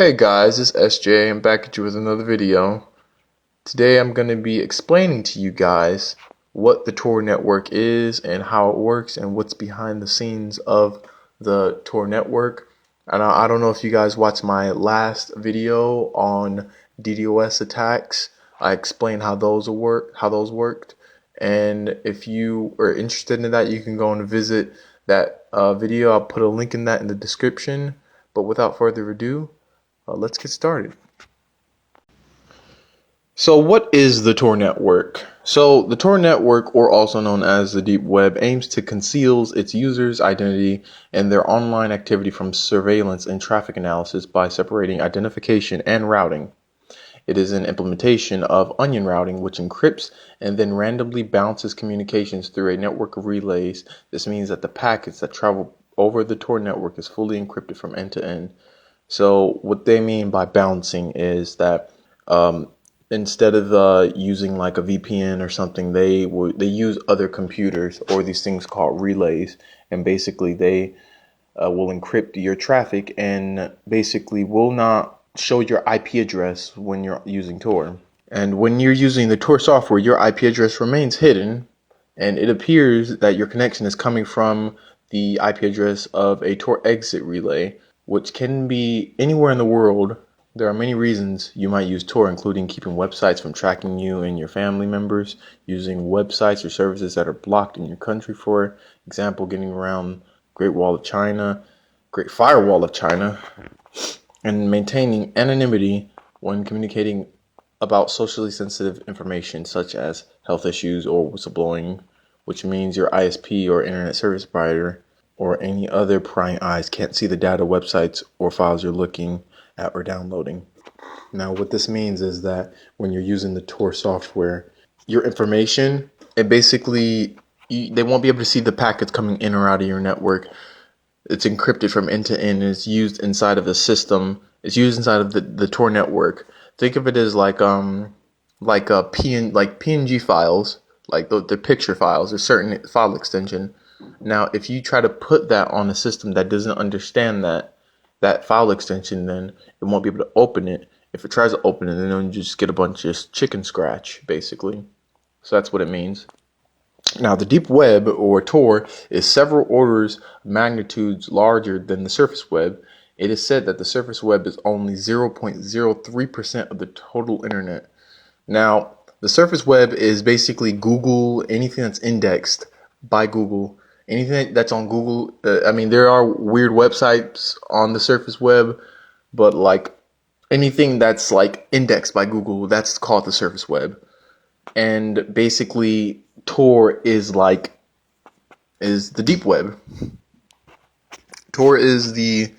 Hey guys, it's SJ. I'm back at you with another video. Today I'm going to be explaining to you guys what the Tor network is and how it works and what's behind the scenes of the Tor network. And I don't know if you guys watched my last video on DDoS attacks. I explained how those worked. And if you are interested in that, you can go and visit that video. I'll put a link in that in the description. But without further ado, let's get started. So what is the Tor network? So the Tor network, or also known as the deep web, aims to conceal its users' identity and their online activity from surveillance and traffic analysis by separating identification and routing. It is an implementation of onion routing, which encrypts and then randomly bounces communications through a network of relays. This means that the packets that travel over the Tor network is fully encrypted from end to end. So what they mean by bouncing is that instead of using like a VPN or something, they use other computers or these things called relays, and basically they will encrypt your traffic and basically will not show your IP address when you're using Tor. And when you're using the Tor software, your IP address remains hidden, and it appears that your connection is coming from the IP address of a Tor exit relay, which can be anywhere in the world. There are many reasons you might use Tor, including keeping websites from tracking you and your family members, using websites or services that are blocked in your country, for example, getting around Great Wall of China, Great Firewall of China, and maintaining anonymity when communicating about socially sensitive information such as health issues or whistleblowing, which means your ISP or internet service provider or any other prying eyes can't see the data, websites, or files you're looking at or downloading. Now, what this means is that when you're using the Tor software, your information, they won't be able to see the packets coming in or out of your network. It's encrypted from end to end, and it's used inside of the system. It's used inside of the Tor network. Think of it as like PNG files, like the picture files, a certain file extension. Now, if you try to put that on a system that doesn't understand that file extension, then it won't be able to open it. If it tries to open it, then you just get a bunch of chicken scratch, basically. So that's what it means. Now, the deep web, or Tor, is several orders of magnitudes larger than the surface web. It is said that the surface web is only 0.03% of the total internet. Now, the surface web is basically Google, anything that's indexed by Google, anything that's on Google. There are weird websites on the surface web, but like anything that's like indexed by Google, that's called the surface web. And basically, Tor is the deep web. Tor is the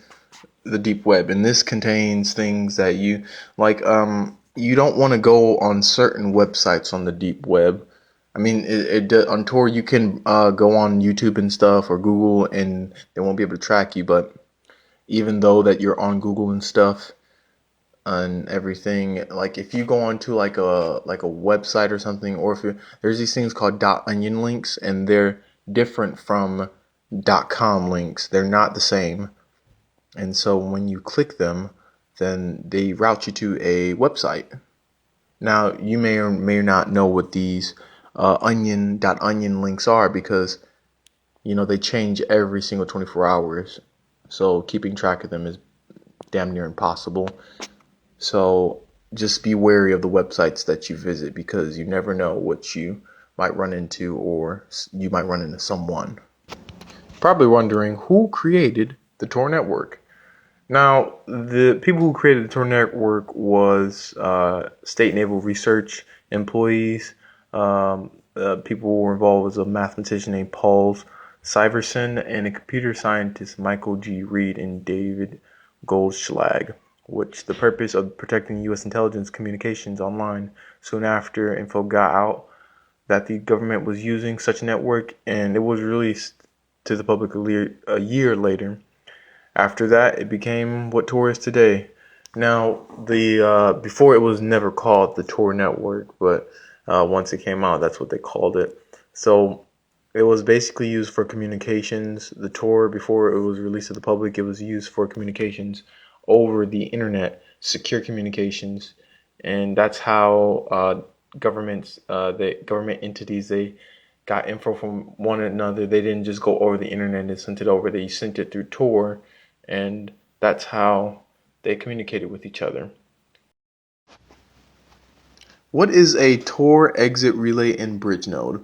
deep web, and this contains things that you like. You don't want to go on certain websites on the deep web. On Tor you can go on YouTube and stuff or Google, and they won't be able to track you. But even though that you're on Google and stuff and everything, like if you go onto like a website or something, or there's these things called .onion links, and they're different from .com links. They're not the same. And so when you click them, then they route you to a website. Now, you may or may not know what these onion links are, because they change every single 24 hours. So keeping track of them is damn near impossible. So just be wary of the websites that you visit, because you never know what you might run into, or you might run into someone. Probably wondering who created the Tor network. Now, the people who created the Tor network was state naval research employees. People who were involved was a mathematician named Paul Syverson and a computer scientist, Michael G. Reed and David Goldschlag, which the purpose of protecting U.S. intelligence communications online. Soon after info got out that the government was using such a network, and it was released to the public a year later. After that, it became what Tor is today. Now, before it was never called the Tor network, but once it came out, that's what they called it. So it was basically used for communications. The Tor, before it was released to the public, it was used for communications over the internet, secure communications, and that's how the government entities, they got info from one another. They didn't just go over the internet and sent it over. They sent it through Tor, and that's how they communicated with each other. What is a Tor exit relay and bridge node?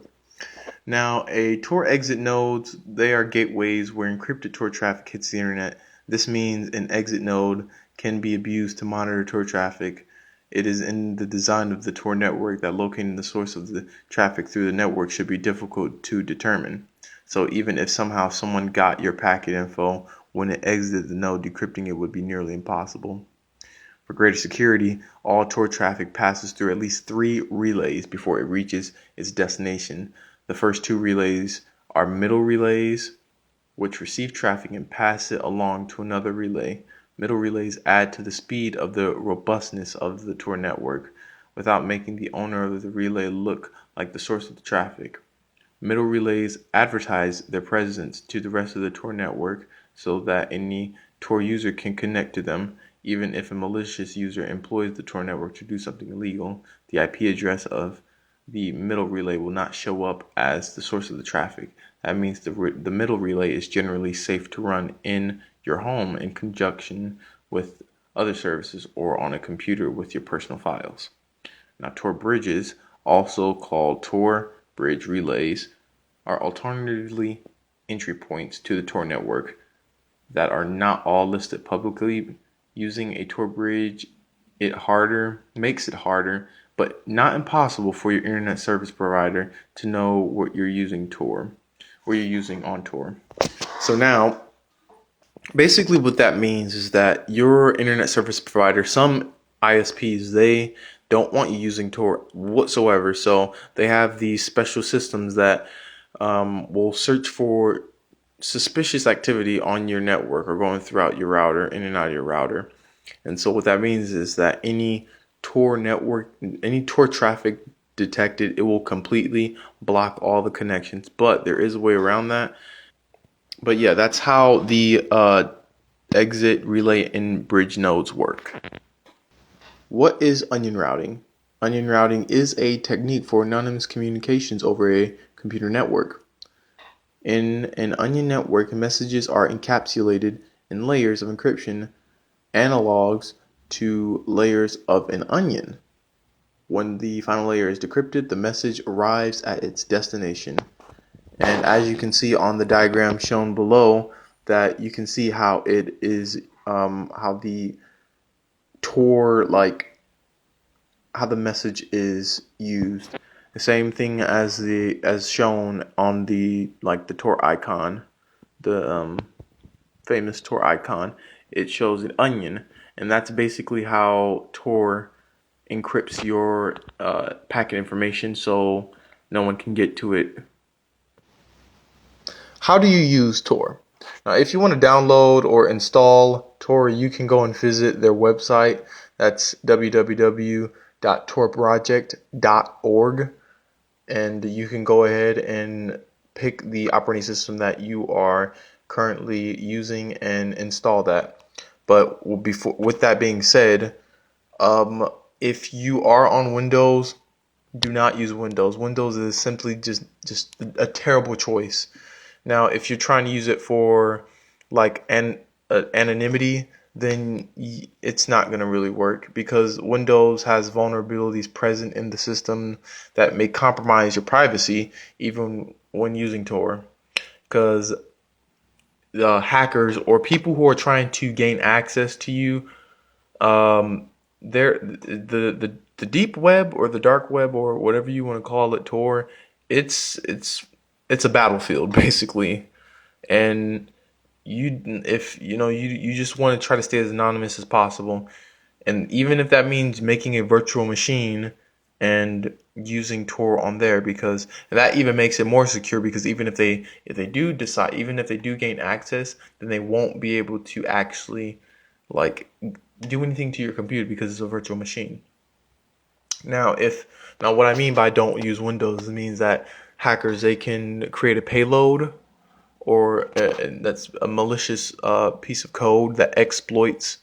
Now, a Tor exit nodes, they are gateways where encrypted Tor traffic hits the internet. This means an exit node can be abused to monitor Tor traffic. It is in the design of the Tor network that locating the source of the traffic through the network should be difficult to determine. So even if somehow someone got your packet info, when it exited the node, decrypting it would be nearly impossible. For greater security, all Tor traffic passes through at least 3 relays before it reaches its destination. The first 2 relays are middle relays, which receive traffic and pass it along to another relay. Middle relays add to the speed of the robustness of the Tor network without making the owner of the relay look like the source of the traffic. Middle relays advertise their presence to the rest of the Tor network so that any Tor user can connect to them. Even if a malicious user employs the Tor network to do something illegal, the IP address of the middle relay will not show up as the source of the traffic. That means the middle relay is generally safe to run in your home in conjunction with other services or on a computer with your personal files. Now, Tor bridges, also called Tor bridge relays, are alternatively entry points to the Tor network that are not all listed publicly. Using a Tor bridge makes it harder, but not impossible for your internet service provider to know what you're using on Tor. So now, basically what that means is that your internet service provider, some ISPs, they don't want you using Tor whatsoever. So they have these special systems that will search for suspicious activity on your network or going throughout your router, in and out of your router. And so what that means is that any Tor traffic detected, it will completely block all the connections. But there is a way around that. But yeah, that's how the exit, relay, and bridge nodes work. What is onion routing? Onion routing is a technique for anonymous communications over a computer network. In an onion network, messages are encapsulated in layers of encryption, analogs to layers of an onion. When the final layer is decrypted, the message arrives at its destination. And as you can see on the diagram shown below, that you can see how it is, how the Tor, how the message is used. The same thing as shown on the Tor icon, the famous Tor icon. It shows an onion, and that's basically how Tor encrypts your packet information so no one can get to it. How do you use Tor? Now, if you want to download or install Tor, you can go and visit their website. That's www.torproject.org, and you can go ahead and pick the operating system that you are currently using and install that. But with that being said, if you are on Windows, do not use Windows. Windows is simply just a terrible choice. Now, if you're trying to use it for anonymity, then it's not going to really work, because Windows has vulnerabilities present in the system that may compromise your privacy even when using Tor, because the hackers or people who are trying to gain access to you, the deep web or the dark web or whatever you want to call it, Tor, it's a battlefield basically, and you just want to try to stay as anonymous as possible, and even if that means making a virtual machine and using Tor on there, because that even makes it more secure, because even if they do gain access, then they won't be able to actually do anything to your computer because it's a virtual machine. Now what I mean by don't use Windows, it means that hackers, they can create a payload, or that's a malicious piece of code that exploits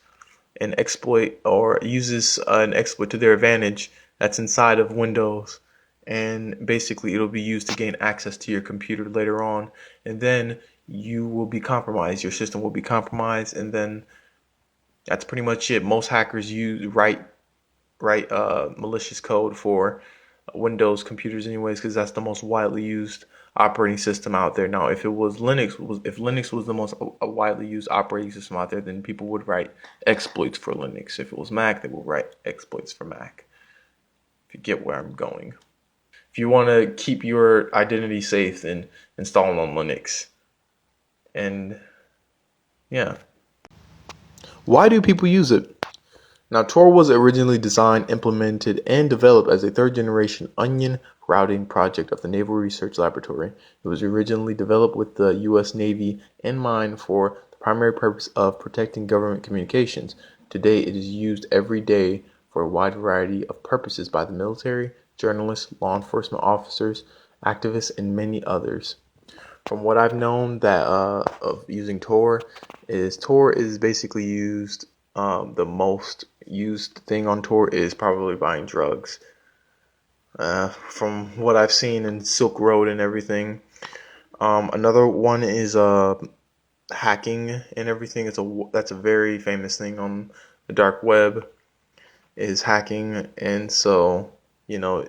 an exploit or uses an exploit to their advantage that's inside of Windows. And basically, it'll be used to gain access to your computer later on. And then you will be compromised. Your system will be compromised. And then that's pretty much it. Most hackers write malicious code for Windows computers anyways, because that's the most widely used operating system out there. Now, if Linux was the most widely used operating system out there, then people would write exploits for Linux. If it was Mac, they would write exploits for Mac. If you get where I'm going. If you want to keep your identity safe, then install it on Linux. And yeah. Why do people use it? Now, Tor was originally designed, implemented, and developed as a third-generation onion routing project of the Naval Research Laboratory. It was originally developed with the U.S. Navy in mind for the primary purpose of protecting government communications. Today, it is used every day for a wide variety of purposes by the military, journalists, law enforcement officers, activists, and many others. From what I've known that of using Tor is basically used. The most used thing on Tor is probably buying drugs. From what I've seen in Silk Road and everything. Another one is hacking and everything. That's a very famous thing on the dark web, is hacking. And so, you know,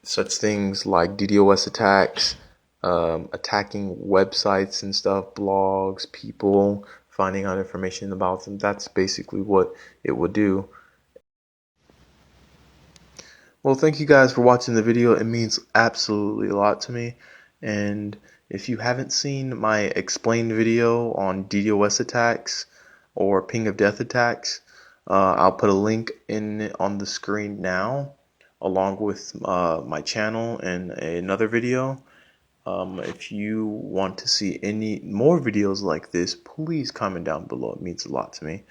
such things like DDoS attacks, attacking websites and stuff, blogs, people, finding out information about them. That's basically what it would do. Well, thank you guys for watching the video. It means absolutely a lot to me. And if you haven't seen my explained video on DDoS attacks or ping of death attacks, I'll put a link in on the screen now, along with my channel and another video. If you want to see any more videos like this, please comment down below. It means a lot to me.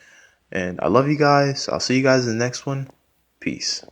And I love you guys. I'll see you guys in the next one. Peace.